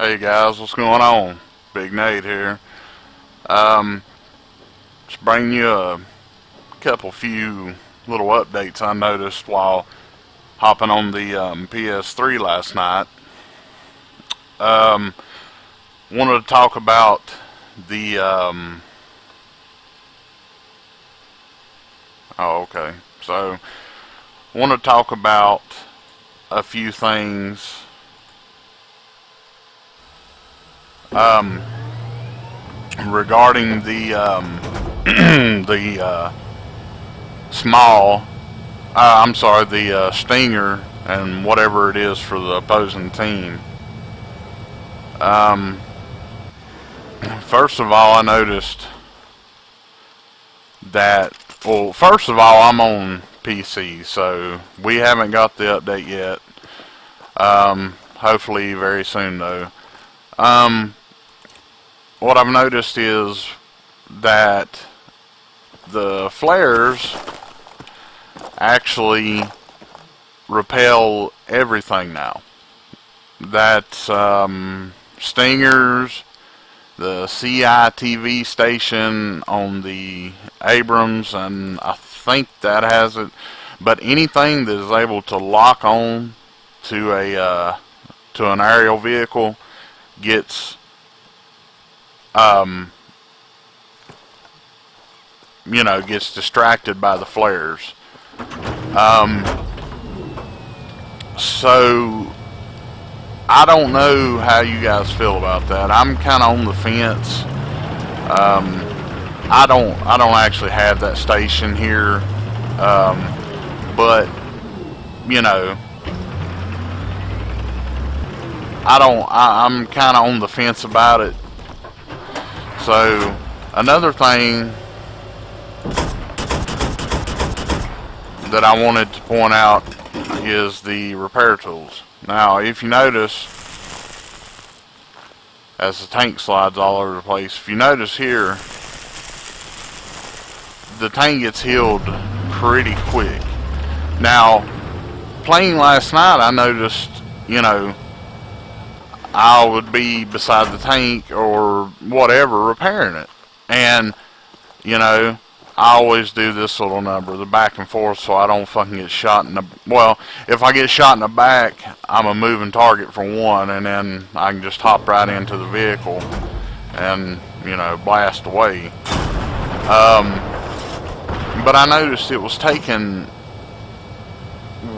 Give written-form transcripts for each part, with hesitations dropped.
Hey guys, what's going on? Big Nate here. Just bring you a few little updates I noticed while hopping on the PS3 last night. Um, Wanted to talk about the oh, okay. So, want to talk about a few things. Regarding the the small, I'm sorry, the stinger and whatever it is for the opposing team. First of all, I noticed that. Well, first of all, I'm on PC, so we haven't got the update yet. Hopefully, very soon though. What I've noticed is that the flares actually repel everything now. That's stingers, the CITV station on the Abrams, and I think that has it. But anything that is able to lock on to a to an aerial vehicle gets gets distracted by the flares. So I don't know how you guys feel about that. I'm kind of on the fence. I don't actually have that station here, but you know, I'm kind of on the fence about it. So another thing that I wanted to point out is the repair tools. Now, if you notice, as the tank slides all over the place, if you notice here, the tank gets healed pretty quick. Now, playing last night, I noticed, I would be beside the tank or whatever repairing it, and I always do this little number, the back and forth, so I don't fucking get shot in the, well, if I get shot in the back, I'm a moving target for one, and then I can just hop right into the vehicle and blast away. But I noticed it was taking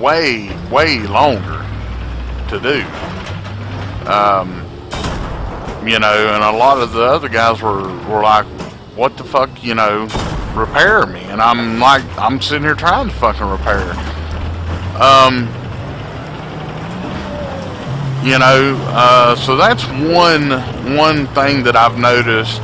way longer to do. And a lot of the other guys were like, what the fuck, repair me, and I'm like, I'm sitting here trying to fucking repair. So that's one thing that I've noticed.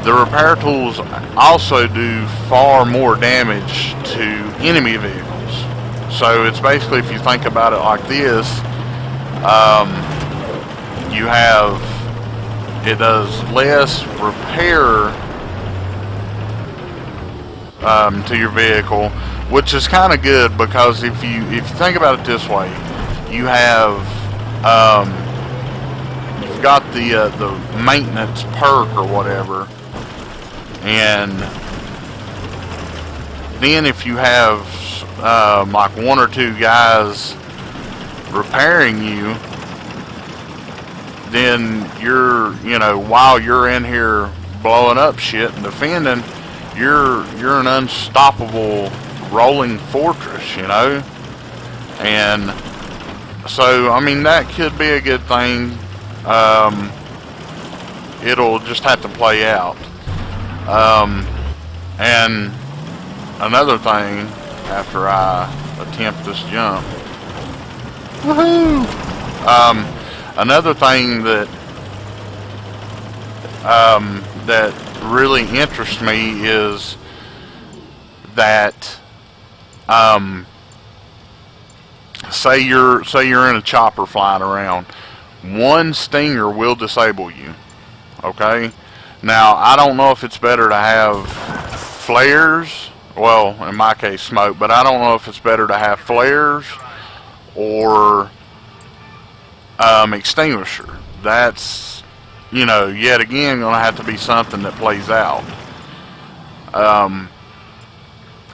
The repair tools also do far more damage to enemy vehicles. So it's basically, if you think about it like this, you have, it does less repair to your vehicle, which is kind of good, because if you think about it this way, you have you've got the maintenance perk or whatever, and then if you have like one or two guys repairing you, then you're, while you're in here blowing up shit and defending, you're an unstoppable rolling fortress, and so, I mean, that could be a good thing. It'll just have to play out. And another thing, after I attempt this jump, woohoo! Another thing that that really interests me is that say you're in a chopper flying around, one stinger will disable you. Okay? Now, I don't know if it's better to have flares, well, in my case, smoke, but I don't know if it's better to have flares or extinguisher. That's, you know, yet again going to have to be something that plays out.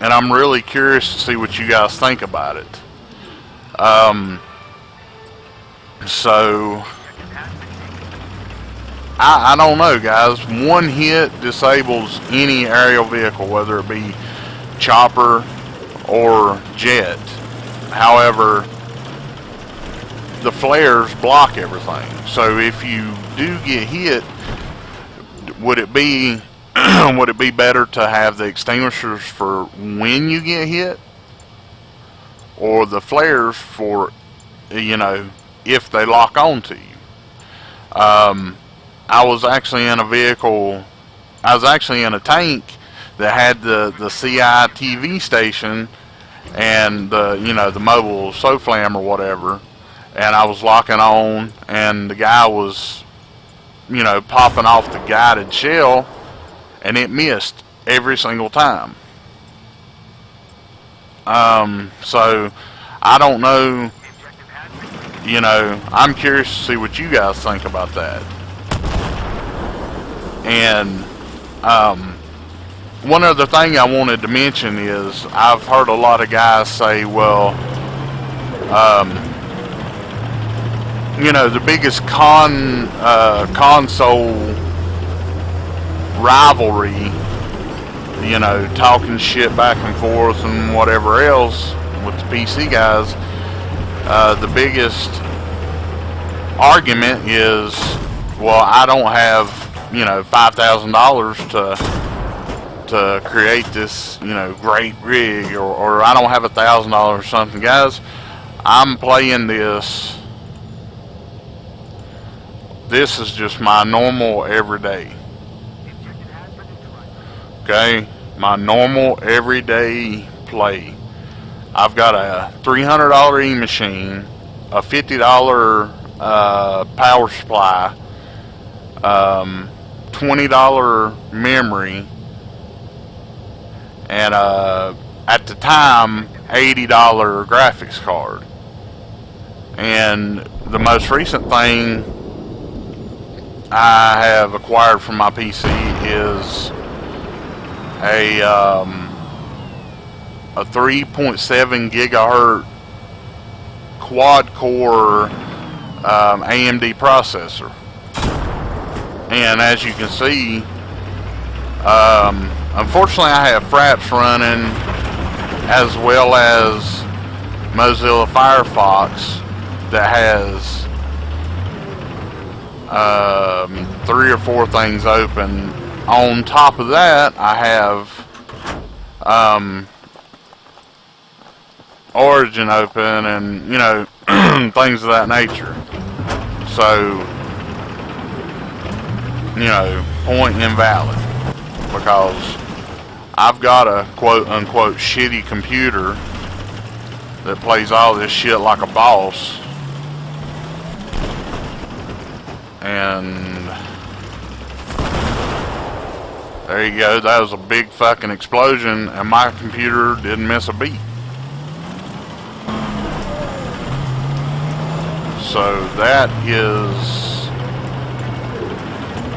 And I'm really curious to see what you guys think about it. So I don't know, guys. One hit disables any aerial vehicle, whether it be chopper or jet. However, the flares block everything. So if you do get hit, would it be would it be better to have the extinguishers for when you get hit, or the flares for, you know, if they lock on to you? I was actually in a vehicle, I was actually in a tank that had the CI TV station and the, you know, the mobile SOFLAM or whatever, and I was locking on, and the guy was, you know, popping off the guided shell, and it missed every single time. So I don't know, you know, I'm curious to see what you guys think about that. And one other thing I wanted to mention is I've heard a lot of guys say, well, you know, the biggest console rivalry, you know, talking shit back and forth and whatever else with the PC guys, the biggest argument is, well, I don't have, you know, $5,000 to create this, you know, great rig, or I don't have $1,000 or something. Guys, I'm playing this. This is just my normal everyday. Okay, my normal everyday play. I've got a $300 E-machine, a $50 power supply, $20 memory, and at the time $80 graphics card. And the most recent thing I have acquired from my PC is a 3.7 gigahertz quad core AMD processor. And as you can see, unfortunately I have Fraps running, as well as Mozilla Firefox that has 3 or 4 things open. On top of that, I have Origin open, and, you know, things of that nature. So, you know, point invalid, because I've got a quote-unquote shitty computer that plays all this shit like a boss. And there you go. That was a big fucking explosion, and my computer didn't miss a beat. So that is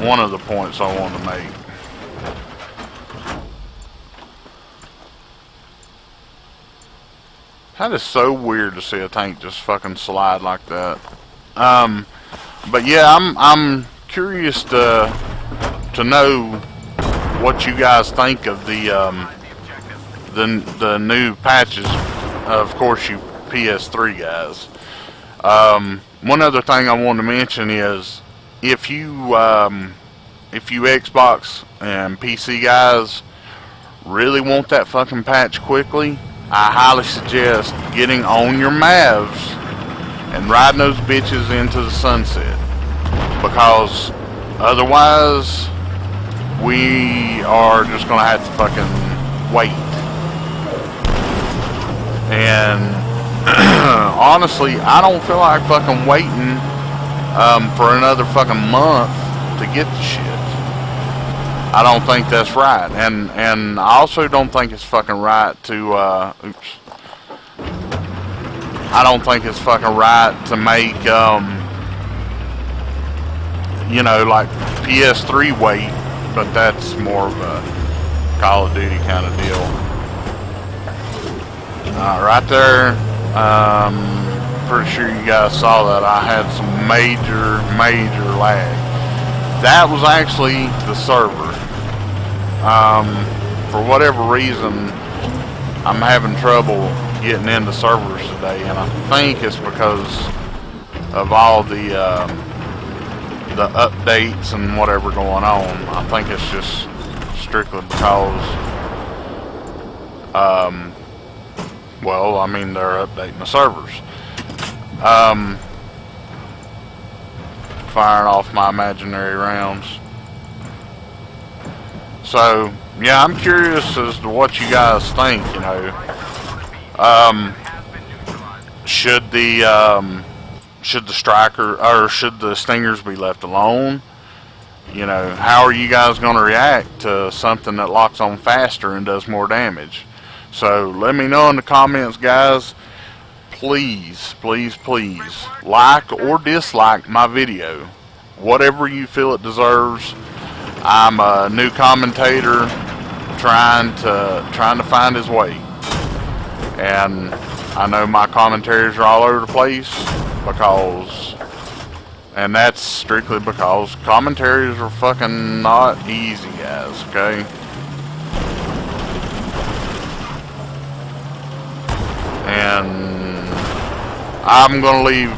one of the points I want to make. That is so weird to see a tank just fucking slide like that. But yeah, I'm curious to know what you guys think of the new patches. Of course, you PS3 guys. One other thing I want to mention is, if you Xbox and PC guys really want that fucking patch quickly, I highly suggest getting on your Mavs and riding those bitches into the sunset, because otherwise we are just gonna have to fucking wait. And honestly, I don't feel like fucking waiting for another fucking month to get the shit. I don't think that's right, and I also don't think it's fucking right to I don't think it's fucking right to make you know, like PS3 weight, but that's more of a Call of Duty kind of deal. Right there, pretty sure you guys saw that I had some major lag. That was actually the server. For whatever reason, I'm having trouble getting into servers today, and I think it's because of all the updates and whatever going on. I think it's just strictly because, well, I mean, they're updating the servers. Firing off my imaginary rounds. So, yeah, I'm curious as to what you guys think, you know. Should the striker, or should the stingers be left alone? You know, how are you guys going to react to something that locks on faster and does more damage? So let me know in the comments, guys. Please, please, please like or dislike my video, whatever you feel it deserves. I'm a new commentator trying to find his way, and I know my commentaries are all over the place and that's strictly because commentaries are fucking not easy, guys, okay? And I'm gonna leave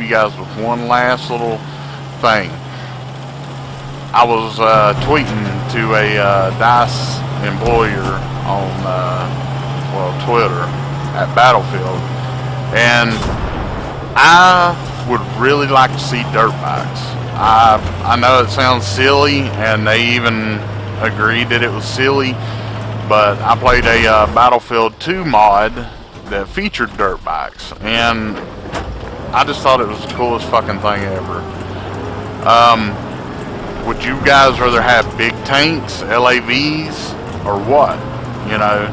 you guys with one last little thing. I was tweeting to a DICE employer on well, Twitter at Battlefield, and I would really like to see dirt bikes. I know it sounds silly, and they even agreed that it was silly, but I played a Battlefield 2 mod that featured dirt bikes, and I just thought it was the coolest fucking thing ever. Would you guys rather have big tanks, LAVs, or what? You know?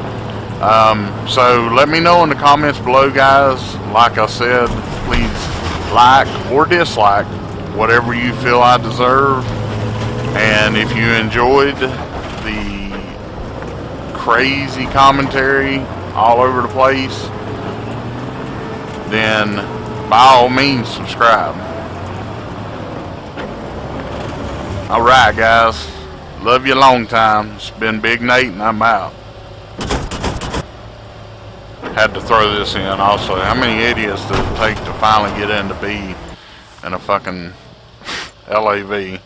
So let me know in the comments below, guys. Like I said, please like or dislike whatever you feel I deserve. And if you enjoyed the crazy commentary all over the place, then by all means subscribe. Alright, guys, love you a long time. It's been Big Nate, and I'm out. Had to throw this in also. How many idiots does it take to finally get into B in a fucking LAV?